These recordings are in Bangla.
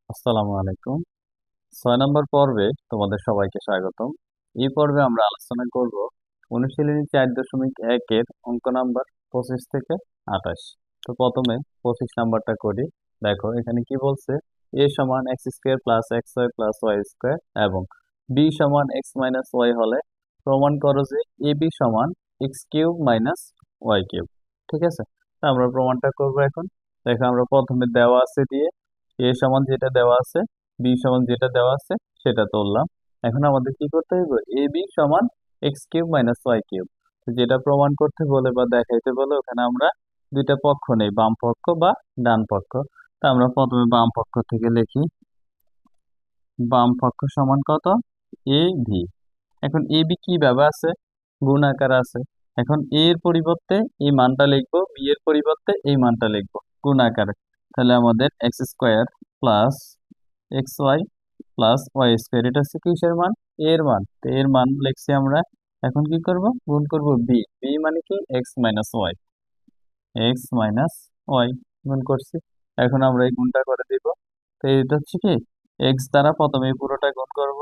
আসসালামু আলাইকুম। 6 নম্বর পর্বে তোমাদের সবাইকে স্বাগতম। এই পর্বে আমরা আলোচনা করব অনুশীলনী 4.1 এর অঙ্ক নাম্বার 25 থেকে 28। তো প্রথমে 25 নাম্বারটা করি। দেখো এখানে কি বলছে, a সমান x square plus x y plus y square এবং b সমান এক্স মাইনাস ওয়াই হলে প্রমাণ করো যে এ বি সমান x cube minus y cube. ঠিক আছে, তো আমরা প্রমাণটা করব এখন। দেখো আমরা প্রথমে দেওয়া আছে দিয়ে এ সমান যেটা দেওয়া আছে, বি সমান যেটা দেওয়া আছে সেটা তুললাম। এখন আমাদের কি করতে হবে, এ বি সমান x cube minus y cube. যেটা প্রমাণ করতে বলে বা দেখাইতে বলে ওখানে আমরা দুইটা পক্ষ নেই, বাম পক্ষ বা ডান পক্ষ। তা আমরা প্রথমে বাম পক্ষ থেকে লিখি, বাম পক্ষ সমান কত, এ ভি। এখন এ বি কিভাবে আছে, গুণ আকারে আছে। এখন এ এর পরিবর্তে এই মানটা লিখবো, বি এর পরিবর্তে এই মানটা লিখবো গুণ আকারে। তাহলে আমাদের x square plus x y plus y square, এটা হচ্ছে কিসের মান, এর মান। তো এর মান লিখছি আমরা। এখন কি করব, গুণ করব বি, বি মানে কি x minus y, x minus y গুণ করছি। এখন আমরা এই গুণটা করে দিব। তো এটা হচ্ছে কি, এক্স দ্বারা প্রথমে এই পুরোটা গুণ করব।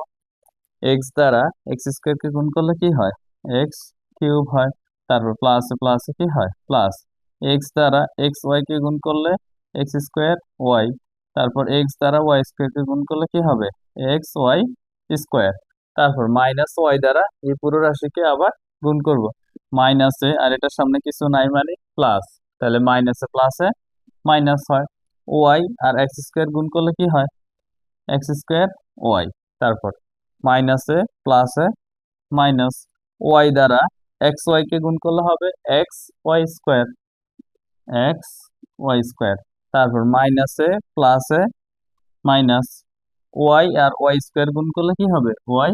এক্স দ্বারা এক্স স্কোয়ার কে গুণ করলে কি হয়, এক্স কিউব হয়। তারপর প্লাসে প্লাসে কি হয়, প্লাস। এক্স দ্বারা এক্স ওয়াই কে গুণ করলে এক্স স্কোয়ার ওয়াই। তারপর এক্স দ্বারা ওয়াই স্কোয়ার কে গুণ করলে কি হবে, এক্স ওয়াই স্কোয়ার। তারপর মাইনাস ওয়াই দ্বারা এই পুরো রাশিকে আবার গুণ করব। মাইনাসে আর এটার সামনে কিছু নাই মানে প্লাস, তাহলে মাইনাসে প্লাসে মাইনাস হয়। ওয়াই আর এক্স স্কোয়ার গুণ করলে কি হয়, এক্স স্কোয়ার ওয়াই। তারপর মাইনাসে প্লাসে মাইনাস, ওয়াই দ্বারা এক্স ওয়াই কে গুণ করলে হবে x y square, x y square. তারপর মাইনাসে প্লাসে মাইনাস, ওয়াই আর ওয়াই স্কোয়ার গুণ করলে কি হবে, ওয়াই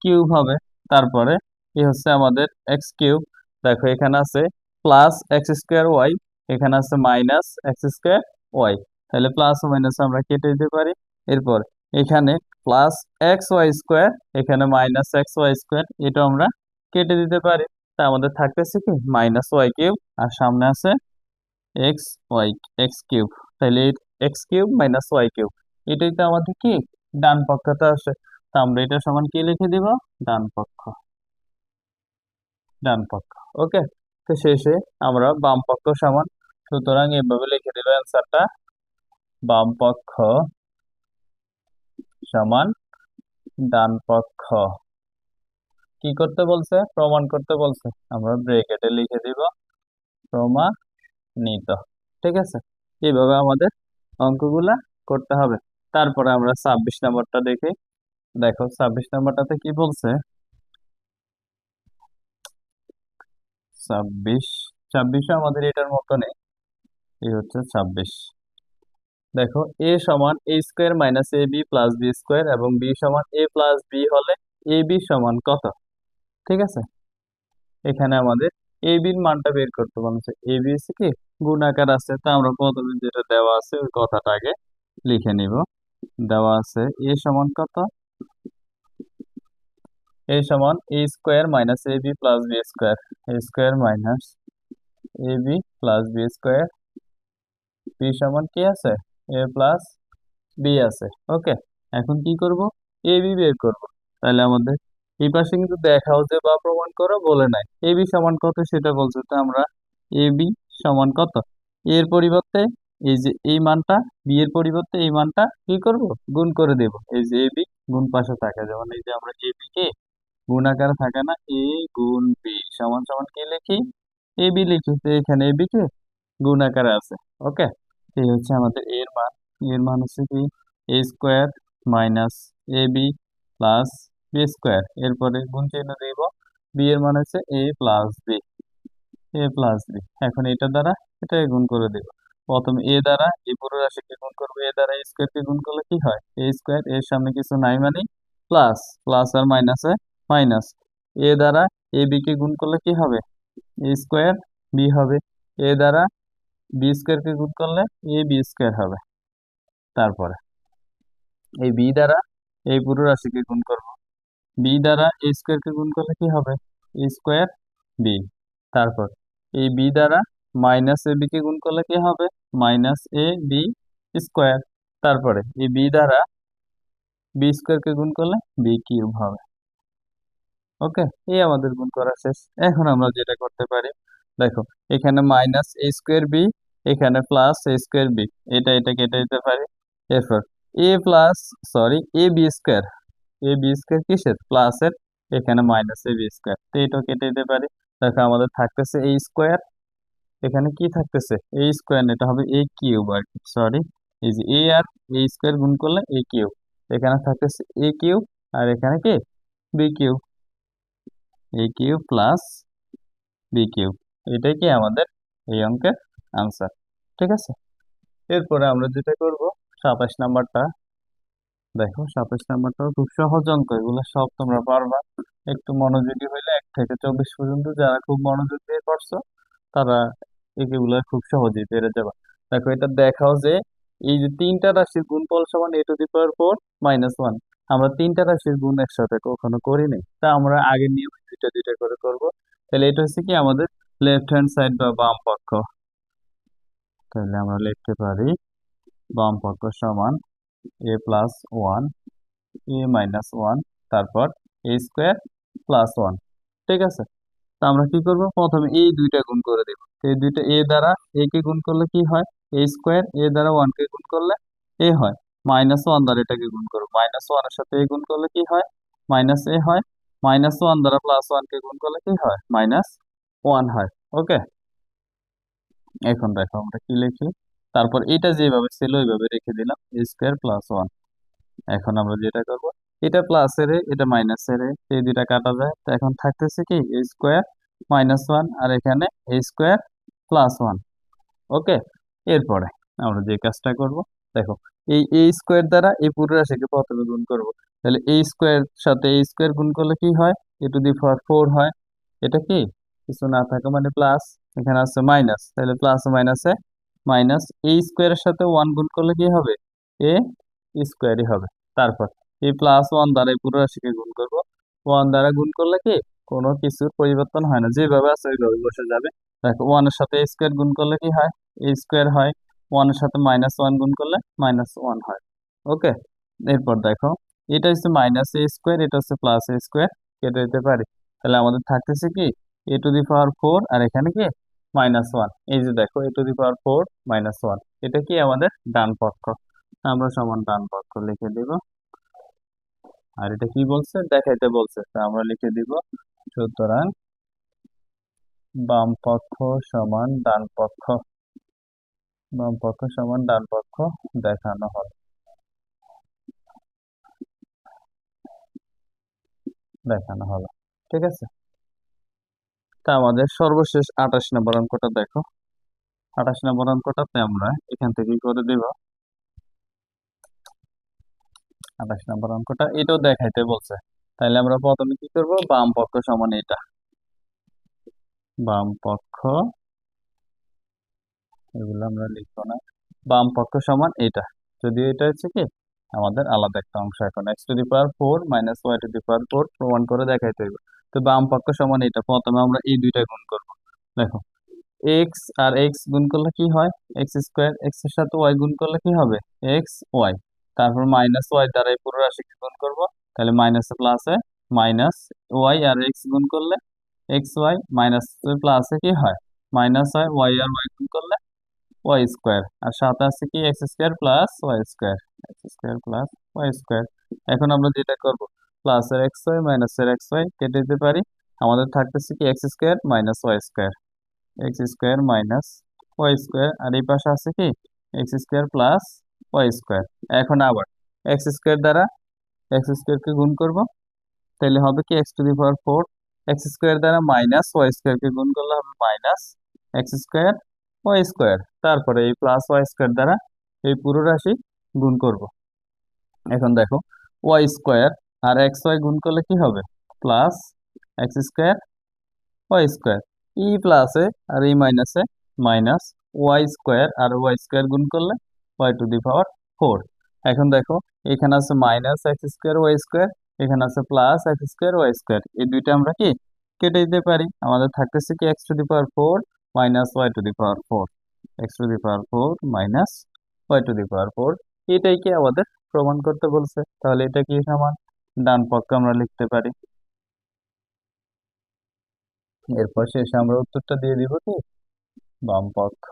কিউব হবে। তারপরে এই হচ্ছে আমাদের এক্স কিউব। দেখো এখানে আছে প্লাস এক্স স্কোয়ার ওয়াই, এখানে আছে মাইনাস এক্স স্কোয়ার ওয়াই। তাহলে প্লাস মাইনাস আমরা কেটে দিতে পারি। এরপর এখানে প্লাস এক্স ওয়াই স্কোয়ার, এখানে মাইনাস এক্স ওয়াই স্কোয়ার, এটা আমরা কেটে দিতে পারি। তা আমাদের থাকতেছে কি মাইনাস ওয়াই কিউব, আর সামনে আছে এক্স ওয়াই এক্স কিউব। তাহলে x cube minus y cube, এটাই তো আমাদের কি ডান পক্ষতে আসে। তা আমরা এটা সমান কি লিখে দিব, ডান পক্ষ, ডান পক্ষ। ওকে, তো শেষে আমরা বাম পক্ষ সমান, সুতরাং এভাবে লিখে দিব অ্যান্সারটা, বাম পক্ষ সমান ডান পক্ষ। কি করতে বলছে, প্রমাণ করতে বলছে, আমরা ব্রেকেটে লিখে দিব প্রমাণিত। ঠিক আছে, এইভাবে আমাদের অঙ্কগুলা করতে হবে। তারপরে আমরা 26 নম্বরটা দেখি। দেখো 26 নম্বরটাতে কি বলছে, 26, 26 আমাদের এটার মতো নেই, এই হচ্ছে 26। দেখো এ সমান a square minus a b plus b square এবং বি সমান এ প্লাস বি হলে এ বি সমান কত। ঠিক আছে, এখানে আমাদের এ বির মানটা বের করতে বলছে। এ বি হচ্ছে কি গুণাকার আছে, তা আমরা প্রথমে যেটা দেওয়া আছে ওই কথাটা আগে লিখে নিব। দেওয়া আছে এ সমান কত, এ সমান a square minus a b plus b square, a square minus a b plus b square, b সমান কি আছে, এ প্লাস বি আছে। ওকে, এখন কি করব, এ বি বের করব। তাহলে আমাদের এই পাশে কিন্তু দেখাও যে বা প্রমাণ করো বলে নাই, এ বি সমান কত সেটা বলছে। তো আমরা এ বি সমান কত, এর পরিবর্তে এই যে এই মানটা, বি এর পরিবর্তে এই মানটা কি করব, গুণ করে দেব। এই যে এ বি গুণ পাশে থাকে, যেমন এই যে আমরা এ বি কে গুণ আকারে থাকে না, এ গুণ বি সমান সমান কি লিখি, এ বি লিখি। তো এখানে এ বি কে গুণ আকারে আছে। ওকে, এই হচ্ছে আমাদের এর মান। এর মান হচ্ছে কি এ square minus a b plus b square, এরপরে গুণ চিহ্ন দিব। বি এর মান হচ্ছে এ প্লাস বি, এ প্লাস বি। এখন এটা দ্বারা এটাকে গুণ করে দেব। প্রথমে এ দ্বারা এই পুরো রাশিকে গুণ করবো, এ দ্বারা স্কোয়ার কে গুণ করলে কি হয়, এ স্কোয়ার, এর সামনে কিছু নাই মানে প্লাস, প্লাস আর মাইনাসে মাইনাস। এ দ্বারা এ বি কে গুণ করলে কি হবে, এ স্কোয়ার বি হবে। এ দ্বারা বি স্কোয়ার কে গুণ করলে এ বি স্কোয়ার হবে। তারপরে এই বি দ্বারা এই পুরো রাশিকে গুণ করব, বি দ্বারা এ স্কোয়ার কে গুণ করলে কি হবে, এ স্কোয়ার বি। তারপর এই বি দ্বারা মাইনাস এ বি কে গুণ করলে কি হবে, মাইনাস এ বি স্কোয়ার। তারপরে এই বি দ্বারা বি স্কোয়ারকে গুণ করলে বি কিউব হবে। ওকে, এই আমাদের গুণ করা শেষ। এখন আমরা যেটা করতে পারি, দেখো এখানে মাইনাস এ স্কোয়ার বি, এখানে প্লাস এ স্কোয়ার বি, এটা কেটে দিতে পারি। এরপর এ plus, sorry, A B square, A B square কিসের, প্লাসের, এখানে মাইনাস এ বি স্কোয়ার, তো এটাও কেটে দিতে পারি। দেখো আমাদের থাকতেছে এ স্কোয়ার, এখানে কি থাকতেছে, এ স্কোয়ার, এটা হবে এ কিউব আর কি, সরি, এই যে এ আর এ স্কোয়ার গুণ করলে এ কিউব, এখানে থাকতেছে এ কিউব, আর এখানে কি বি কিউব, এ কিউব প্লাস বি কিউব, এটাই কি আমাদের এই অঙ্কের আনসার। ঠিক আছে, এরপরে আমরা যেটা করব 27 নাম্বারটা, দেখো 27 নাম্বারটাও খুব সহজ অঙ্ক, এগুলো সব তোমরা পারবা, একটু মনোযোগী হইলে 1 থেকে 24 পর্যন্ত যারা খুব মনোযোগ দিয়ে করছো তারা এগুলো খুব সহজেই পেরে যাবে। দেখো এটা দেখাও যে এই যে তিনটা রাশির গুণফল সমান a⁴ -1, আমরা তিনটা রাশির গুণ একসাথে কখনো করি নাই, তা আমরা আগের নিয়মে দুইটা দুইটা করে করব। তাহলে এটা হচ্ছে কি আমাদের লেফট হ্যান্ড সাইড বা বাম পক্ষ, তাহলে আমরা লিখতে পারি বাম পক্ষ সমান a+1 a-1, তারপর a² + 1। ঠিক আছে, তা আমরা কি করব, প্রথমে এই দুইটা গুণ করে দেব, এই দুইটা এ দ্বারা এ কে গুণ করলে কি হয়, a², এ দ্বারা 1 কে গুণ করলে এ হয়, -1 দ্বারা এটাকে গুণ করবো, -1 এর সাথে এ গুণ করলে কি হয়, মাইনাস এ হয়, -1 দ্বারা +1 কে গুণ করলে কি হয়, -1 হয়। ওকে, এখন দেখো আমরা কি লিখি, তারপর এটা যেভাবে ছিল ওইভাবে রেখে দিলাম a² + 1। এখন আমরা যেটা করব, এটা প্লাসের এটা মাইনাসের, এই দুইটা কাটা যায়, তো এখন থাকতেছে কি a² -1, আর এখানে a² + 1। ওকে, এরপরে আমরা যে কাজটা করব, দেখো এই a² দ্বারা এই পুরো রাশিকে প্রথমে গুণ করব, তাহলে a² সাথে a² গুণ করলে কি হয়, a⁴ হয়, এটা কি কিছু না থাকে মানে প্লাস, এখানে আছে মাইনাস, তাহলে প্লাস মাইনাসে মাইনাস, a² এর সাথে 1 গুণ করলে কি হবে, a² হবে। তারপর এই +1 দ্বারা এই পুরো রাশিকে গুণ করব, 1 দ্বারা গুণ করলে কি কোনো কিছুর পরিবর্তন হয় না, যেভাবে আছে ওইভাবে বসে যাবে। দেখো 1 এর সাথে a² গুণ করলে কি হয়, a² হয়, 1 এর সাথে -1 গুণ করলে -1 হয়। ওকে, এরপর দেখো এটা হচ্ছে -a², এটা হচ্ছে +a², কেটে দিতে পারি। তাহলে আমাদের থাকতেছে কি a⁴ আর এখানে কি -1, এই যে দেখো a⁴ -1, এটা কি আমাদের ডান পক্ষ, আমরা সমান ডান পক্ষ লিখে দিব। আর এটা কি বলছে, দেখাইতে বলছে, তা আমরা লিখে দিব, সুতরাং বাম পক্ষ সমান ডান পক্ষ, বাম পক্ষ সমান ডান পক্ষ দেখানো হলো, দেখানো হলো। ঠিক আছে, তা আমাদের সর্বশেষ 28 নম্বর অঙ্কটা দেখো, 28 নম্বর অঙ্কটাতে আমরা এখান থেকে করে দেব। 28 নম্বর অঙ্কটা এটাও দেখাইতে বলছে, তাহলে আমরা প্রথমে কি করব, বাম পক্ষ সমান এটা, বাম পক্ষ, এগুলো আমরা লিখবো না, বাম পক্ষ সমান এটা, যদিও এটা হচ্ছে কি আমাদের আলাদা একটা অংশ, এখন x⁴ -y⁴ প্রমাণ করে দেখাইতে হবে। তো বাম পক্ষ সমান এটা, প্রথমে আমরা এই দুইটা গুণ করব। দেখো এক্স আর এক্স গুণ করলে কি হয়, x², এক্স এর সাথে ওয়াই গুণ করলে কি হবে, xy, তারপর -y দ্বারা এই পুরো রাশিকে গুণ করব, তাহলে মাইনাসে প্লাসে -y আর এক্স গুণ করলে xy, মাইনাস প্লাসে কি হয় মাইনাস হয়, y আর y গুণ করলে y², আর সাথে আছে কি x² + y², এখন আমরা যেটা করব, প্লাসের xy মাইনাসের xy কেটে দিতে পারি, আমাদের থাকতেছে কি x² - y², x² - y², আর এই পাশে আছে কি x² + y²। এখন আবার x² দ্বারা x² কে গুণ করব, তাহলে হবে কি x⁴, x² দ্বারা -y² কে গুণ করলে হবে -x² y², তারপরে এই +y² দ্বারা এই পুরো রাশি গুণ করব। এখন দেখো y² আর xy গুণ করলে কি হবে, +x² y², ই প্লাসে আর এই মাইনাসে -y² আর y² গুণ করলে y⁴। এখন দেখো এখানে আছে -x² y², এখানে আছে +x² y², এই দুইটা আমরা কি কেটে দিতে পারি, আমাদের থাকতেছে কি x⁴ - y⁴, x⁴ - y⁴, এটাই কি আমাদের প্রমাণ করতে বলছে, তাহলে এটা কি সমান ডান পক্ষ আমরা লিখতে পারি। এরপর শেষে আমরা উত্তরটা দিয়ে দিব কি, বাম পক্ষ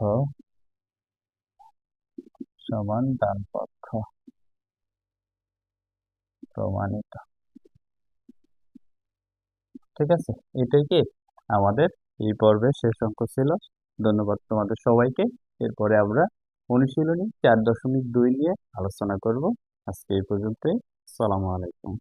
সমান ডান পক্ষ, প্রমাণিত। ঠিক আছে, এটাই কি আমাদের এই পর্বের শেষ অঙ্ক ছিল। ধন্যবাদ তোমাদের সবাইকে। এরপরে আমরা অনুশীলনী 4.2 নিয়ে আলোচনা করব। আজকে এই পর্যন্তই। আসসালামু আলাইকুম।